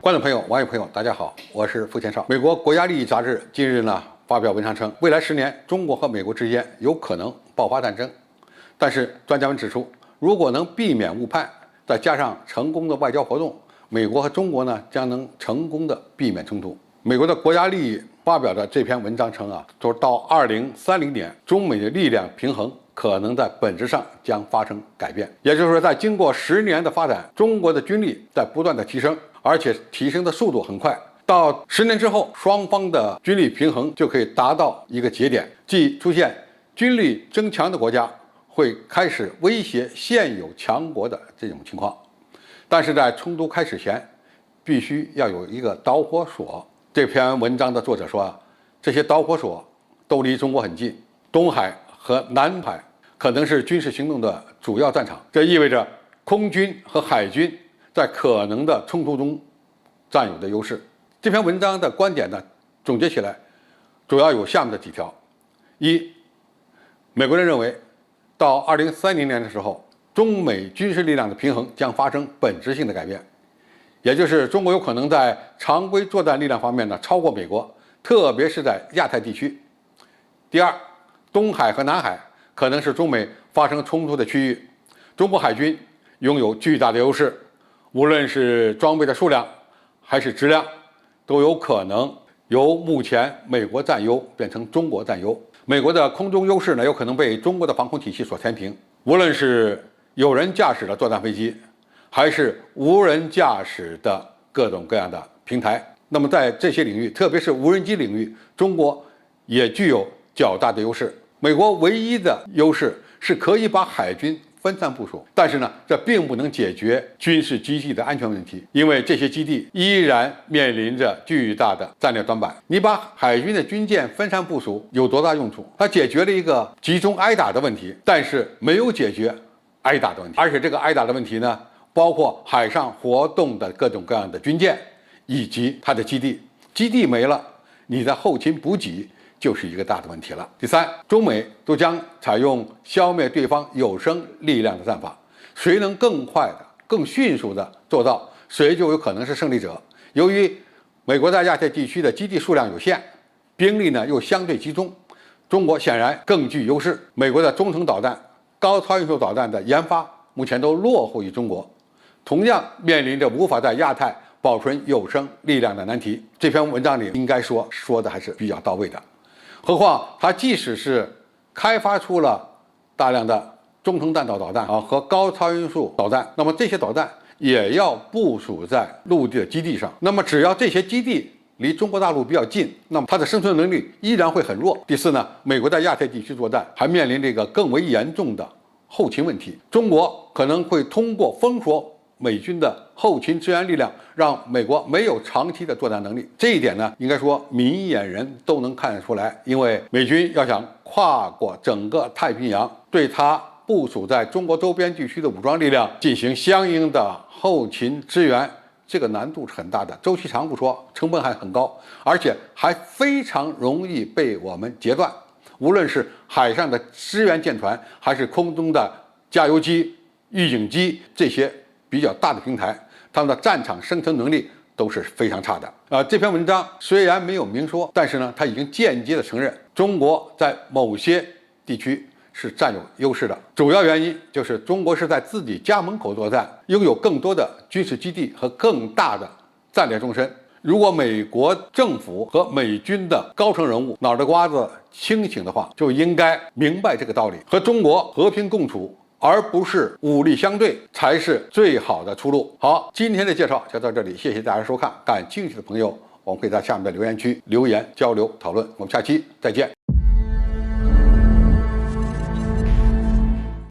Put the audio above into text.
观众朋友、网友朋友，大家好，我是付前少。美国国家利益杂志近日发表文章称，未来10年中国和美国之间有可能爆发战争。但是专家们指出，如果能避免误判，再加上成功的外交活动，美国和中国将能成功的避免冲突。美国的国家利益发表的这篇文章称说到2030年，中美的力量平衡可能在本质上将发生改变。也就是说，在经过10年的发展，中国的军力在不断的提升，而且提升的速度很快。到10年之后，双方的军力平衡就可以达到一个节点，即出现军力增强的国家会开始威胁现有强国的这种情况。但是在冲突开始前，必须要有一个导火索。这篇文章的作者说这些导火索都离中国很近，东海和南海可能是军事行动的主要战场，这意味着空军和海军在可能的冲突中占有的优势。这篇文章的观点总结起来主要有下面的几条：一，美国人认为到2030年的时候，中美军事力量的平衡将发生本质性的改变，也就是中国有可能在常规作战力量方面超过美国，特别是在亚太地区。第二，东海和南海可能是中美发生冲突的区域，中国海军拥有巨大的优势，无论是装备的数量还是质量，都有可能由目前美国占优变成中国占优。美国的空中优势有可能被中国的防空体系所填平，无论是有人驾驶的作战飞机，还是无人驾驶的各种各样的平台。那么在这些领域，特别是无人机领域，中国也具有较大的优势。美国唯一的优势是可以把海军分散部署，但是这并不能解决军事基地的安全问题，因为这些基地依然面临着巨大的战略短板。你把海军的军舰分散部署有多大用处？它解决了一个集中挨打的问题，但是没有解决挨打的问题。而且这个挨打的问题包括海上活动的各种各样的军舰以及它的基地，基地没了，你的后勤补给就是一个大的问题了。第三，中美都将采用消灭对方有生力量的战法，谁能更快的、更迅速的做到，谁就有可能是胜利者。由于美国在亚太地区的基地数量有限，兵力又相对集中，中国显然更具优势。美国的中程导弹、高超音速导弹的研发目前都落后于中国，同样面临着无法在亚太保存有生力量的难题。这篇文章里应该说的还是比较到位的。何况它即使是开发出了大量的中程弹道导弹和高超音速导弹，那么这些导弹也要部署在陆地的基地上。那么只要这些基地离中国大陆比较近，那么它的生存能力依然会很弱。第四美国在亚太地区作战还面临这个更为严重的后勤问题，中国可能会通过封锁美军的后勤支援力量，让美国没有长期的作战能力。这一点应该说明眼人都能看得出来，因为美军要想跨过整个太平洋，对它部署在中国周边地区的武装力量进行相应的后勤支援，这个难度是很大的，周期长不说，成本还很高，而且还非常容易被我们截断。无论是海上的支援舰船，还是空中的加油机、预警机，这些比较大的平台，他们的战场生存能力都是非常差的。这篇文章虽然没有明说，但是它已经间接的承认中国在某些地区是占有优势的。主要原因就是中国是在自己家门口作战，拥有更多的军事基地和更大的战略纵深。如果美国政府和美军的高层人物脑袋瓜子清醒的话，就应该明白这个道理，和中国和平共处，而不是武力相对，才是最好的出路。好，今天的介绍就到这里，谢谢大家收看。感兴趣的朋友，我们可以在下面的留言区留言交流讨论。我们下期再见。